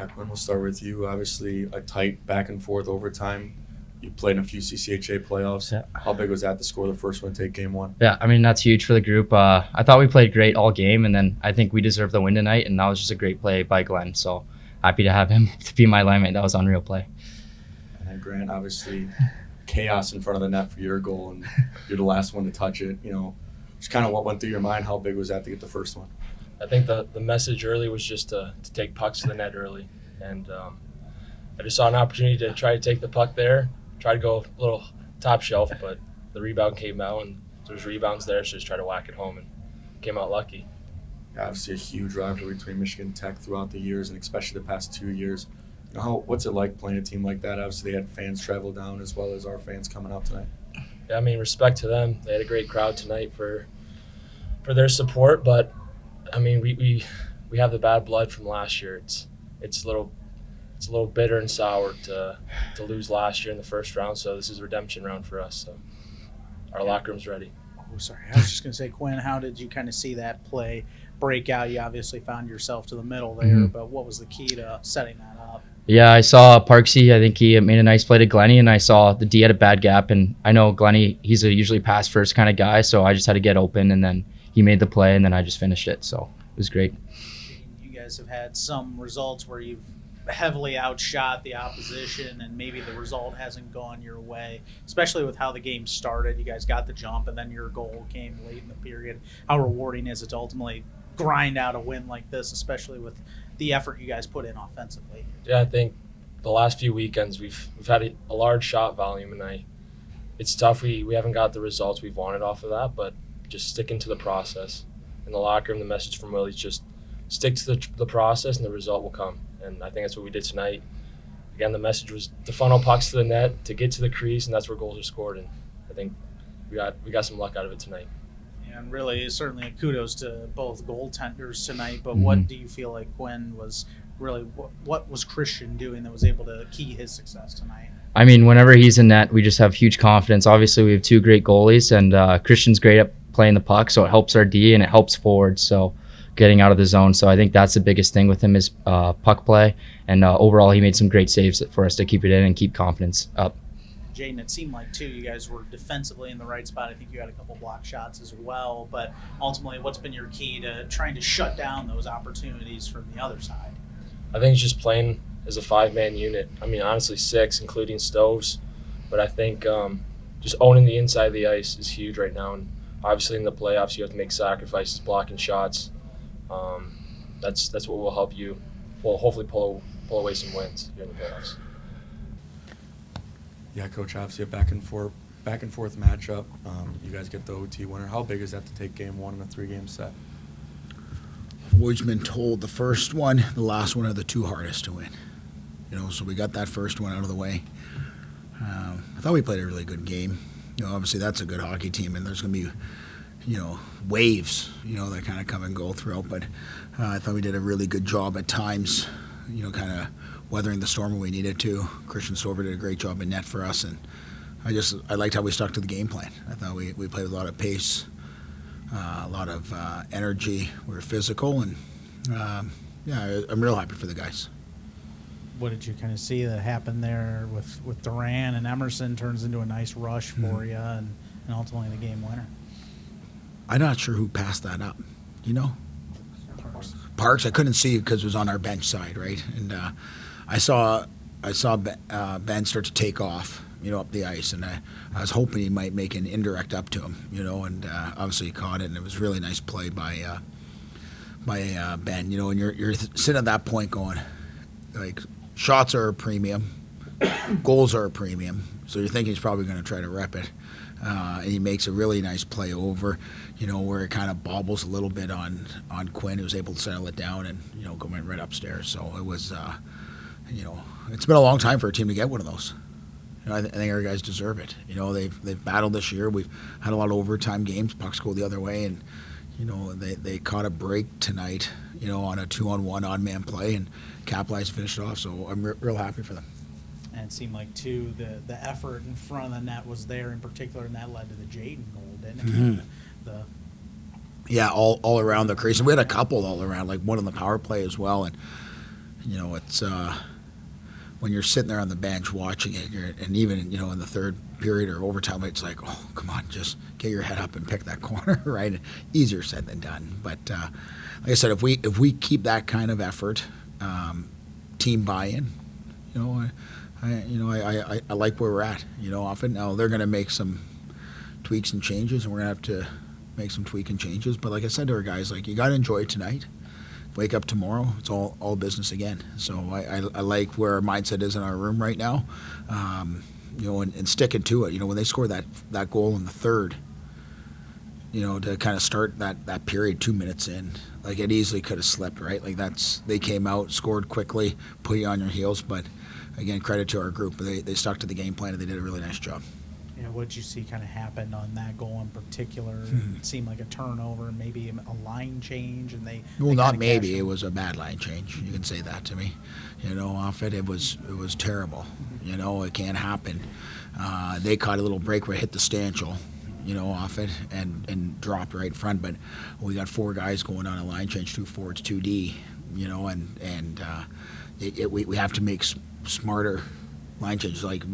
Quinn, we'll start with you. Obviously, a tight back and forth overtime. You played in a few CCHA playoffs. Yeah. How big was that to score the first one, take game one? Yeah, I mean, that's huge for the group. I thought we played great all game, and then I think we deserved the win tonight, and that was just a great play by Glenn. So happy to have him to be my linemate. That was an unreal play. And then Grant, obviously, chaos in front of the net for your goal, and you're the last one to touch it. Just kind of what went through your mind. How big was that to get the first one? I think the message early was just to take pucks to the net early. And I just saw an opportunity to try to take the puck there, try to go a little top shelf, but the rebound came out, and there's rebounds there, so just try to whack it home and came out lucky. Obviously, a huge rivalry between Michigan Tech throughout the years, and especially the past 2 years. What's it like playing a team like that? Obviously, they had fans travel down as well as our fans coming out tonight. Yeah, I mean, respect to them. They had a great crowd tonight for their support, but I mean, we have the bad blood from last year. It's a little bitter and sour to lose last year in the first round. So this is a redemption round for us. So our locker room's ready. Oh, sorry. I was just going to say, Quinn, how did you kind of see that play break out? You obviously found yourself to the middle there, but what was the key to setting that up? Yeah, I saw Parksy. I think he made a nice play to Glenny, and I saw the D had a bad gap. And I know Glenny, he's a usually pass first kind of guy, so I just had to get open, and then he made the play, and then I just finished it. So it was great. You guys have had some results where you've heavily outshot the opposition, and maybe the result hasn't gone your way, especially with how the game started. You guys got the jump, and then your goal came late in the period. How rewarding is it to ultimately grind out a win like this, especially with the effort you guys put in offensively? Yeah, I think the last few weekends we've had a large shot volume, and it's tough. We haven't got the results we've wanted off of that, but just sticking to the process. In the locker room, the message from Willie's just stick to the process, and the result will come. And I think that's what we did tonight. Again, the message was to funnel pucks to the net, to get to the crease, and that's where goals are scored. And I think we got some luck out of it tonight. And really, certainly kudos to both goaltenders tonight. But what do you feel like Quinn was really, what was Christian doing that was able to key his success tonight? I mean, whenever he's in net, we just have huge confidence. Obviously, we have two great goalies, and Christian's great at playing the puck, so it helps our D and it helps forwards. So getting out of the zone. So I think that's the biggest thing with him is puck play. And overall, he made some great saves for us to keep it in and keep confidence up. Jaden, it seemed like, too, you guys were defensively in the right spot. I think you had a couple block shots as well. But ultimately, what's been your key to trying to shut down those opportunities from the other side? I think it's just playing as a five-man unit. I mean, honestly, six, including Stoves. But I think just owning the inside of the ice is huge right now. And obviously, in the playoffs, you have to make sacrifices, blocking shots. That's what will help you, well, hopefully pull away some wins here in the playoffs. Yeah, Coach, obviously a back and forth matchup. You guys get the OT winner. How big is that to take game one in a 3-game set? We've been told the first one, the last one are the two hardest to win. So we got that first one out of the way. I thought we played a really good game. Obviously that's a good hockey team, and there's going to be waves, that kind of come and go throughout. But I thought we did a really good job at times, kind of weathering the storm when we needed to. Christian Stover did a great job in net for us, and I liked how we stuck to the game plan. I thought we played with a lot of pace, a lot of energy. We were physical, and I'm real happy for the guys. What did you kind of see that happened there with Duran and Emerson turns into a nice rush for you and ultimately the game winner? I'm not sure who passed that up. Parks. I couldn't see because it was on our bench side, right? And I saw Ben start to take off, up the ice, and I was hoping he might make an indirect up to him, and obviously he caught it, and it was a really nice play by Ben, and you're sitting at that point going, like, shots are a premium, goals are a premium, so you're thinking he's probably going to try to rep it. And he makes a really nice play over, where it kind of bobbles a little bit on Quinn, who was able to settle it down and, went right upstairs. So it was, it's been a long time for a team to get one of those. I think our guys deserve it. They've battled this year. We've had a lot of overtime games. Pucks go the other way, and, they caught a break tonight, on a 2-on-1 odd-man play and capitalized and finished it off. So I'm real happy for them. And it seemed like, too, the effort in front of the net was there in particular, and that led to the Jaden goal, didn't it? Yeah, all around the crease. And we had a couple all around, like one on the power play as well. And, you know, it's when you're sitting there on the bench watching it, and even, you know, in the third period or overtime, it's like, oh, come on, just get your head up and pick that corner, right? Easier said than done. But like I said, if we keep that kind of effort, team buy-in, you know, I like where we're at. You know, often now they're going to make some tweaks and changes, and we're going to have to make some tweak and changes. But like I said to our guys, like, you got to enjoy tonight. Wake up tomorrow, it's all business again. So I like where our mindset is in our room right now, you know, and sticking to it. You know, when they score that goal in the third, you know, to kind of start that period 2 minutes in, like, it easily could have slipped, right? Like, they came out, scored quickly, put you on your heels. But again, credit to our group. They stuck to the game plan, and they did a really nice job. You know, what did you see kind of happen on that goal in particular? It seemed like a turnover and maybe a line change, and well, not maybe. It was a bad line change. You can say that to me. You know, off it was terrible. You know, it can't happen. They caught a little break where it hit the stanchial, you know, off it and dropped right in front. But we got 4 guys going on a line change, 2 forwards, 2D. You know, and we have to make smarter line changes. Like,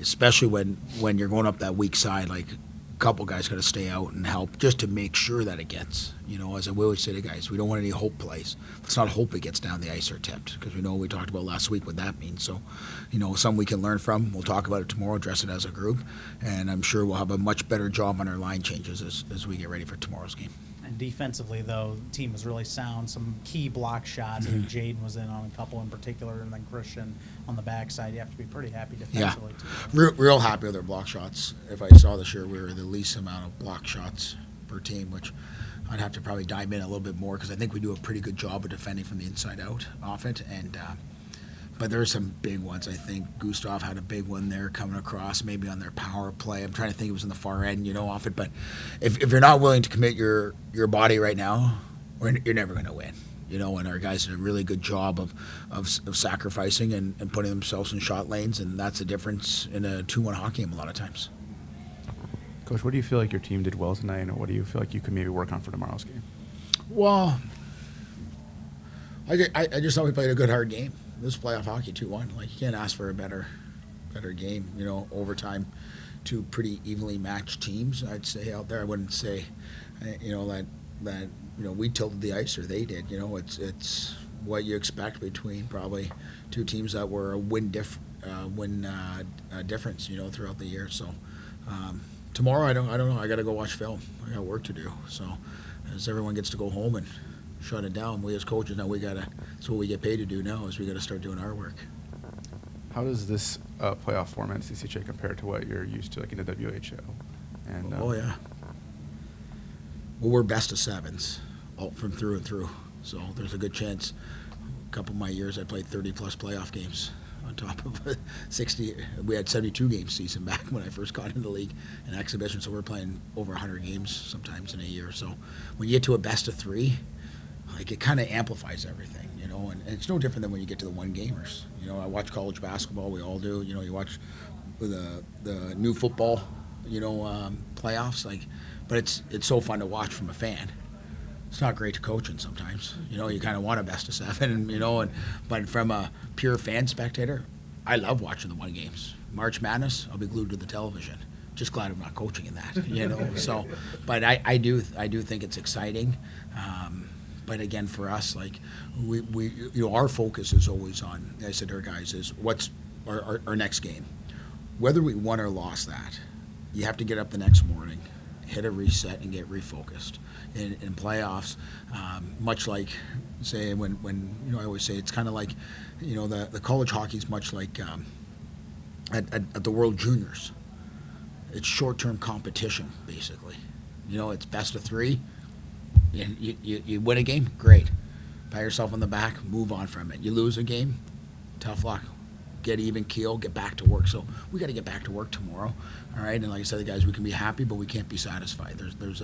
especially when you're going up that weak side, like, a couple guys got to stay out and help just to make sure that it gets, you know, as I always say to guys, we don't want any hope plays. Let's not hope it gets down the ice or tipped, because we know we talked about last week what that means. So, you know, something we can learn from. We'll talk about it tomorrow, address it as a group, and I'm sure we'll have a much better job on our line changes as we get ready for tomorrow's game. And defensively, though, the team was really sound. Some key block shots. I think Jaden was in on a couple in particular, and then Christian on the backside. You have to be pretty happy defensively, too. Real happy with our block shots. If I saw this year, we were the least amount of block shots per team, which I'd have to probably dive in a little bit more, because I think we do a pretty good job of defending from the inside out off it. And but there are some big ones. I think Gustav had a big one there coming across, maybe on their power play. I'm trying to think, it was in the far end, you know, off it. But if you're not willing to commit your body right now, you're never going to win. You know, and our guys did a really good job of sacrificing and putting themselves in shot lanes, and that's the difference in a 2-1 hockey game a lot of times. Coach, what do you feel like your team did well tonight, and what do you feel like you could maybe work on for tomorrow's game? Well, I just thought we played a good, hard game. This is playoff hockey, 2-1. Like, you can't ask for a better game. You know, overtime, 2 pretty evenly matched teams, I'd say, out there. I wouldn't say, you know, that you know, we tilted the ice or they did. You know, it's what you expect between probably 2 teams that were a win difference, you know, throughout the year. So tomorrow, I don't know. I got to go watch film. I got work to do. So as everyone gets to go home and shut it down, we as coaches now, that's what we get paid to do now, is we got to start doing our work. How does this playoff format in CCHA compare to what you're used to, like in the WHL? And oh yeah. Well, we're best of 7s, all from through and through. So there's a good chance. A couple of my years, I played 30-plus playoff games on top of 60. We had 72 game season back when I first got into the league in exhibition. So we're playing over 100 games sometimes in a year. So when you get to a best of 3, like, it kind of amplifies everything, you know. And it's no different than when you get to the 1-gamers. You know, I watch college basketball. We all do. You know, you watch the new football, you know, playoffs, like. But it's so fun to watch from a fan. It's not great to coach in sometimes. You know, you kind of want a best of 7, and you know, but from a pure fan spectator, I love watching the 1 games. March Madness, I'll be glued to the television. Just glad I'm not coaching in that. You know, so, but I do think it's exciting. But again, for us, like, we you know, our focus is always on, I said to our guys, is what's our next game. Whether we won or lost that, you have to get up the next morning, hit a reset, and get refocused. In playoffs, much like, say, when you know, I always say it's kind of like, you know, the college hockey is much like at the World Juniors. It's short-term competition, basically. You know, it's best of 3. You win a game, great. Pat yourself on the back, move on from it. You lose a game, tough luck. Get even keel, get back to work. So we got to get back to work tomorrow, all right? And like I said, the guys, we can be happy, but we can't be satisfied. There's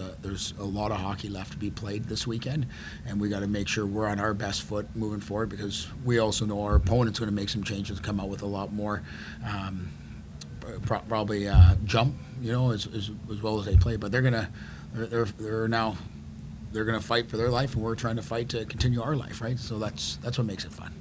a lot of hockey left to be played this weekend, and we got to make sure we're on our best foot moving forward, because we also know our opponent's going to make some changes, come out with a lot more, probably jump, you know, as well as they play. But they're gonna fight for their life, and we're trying to fight to continue our life, right? So that's what makes it fun.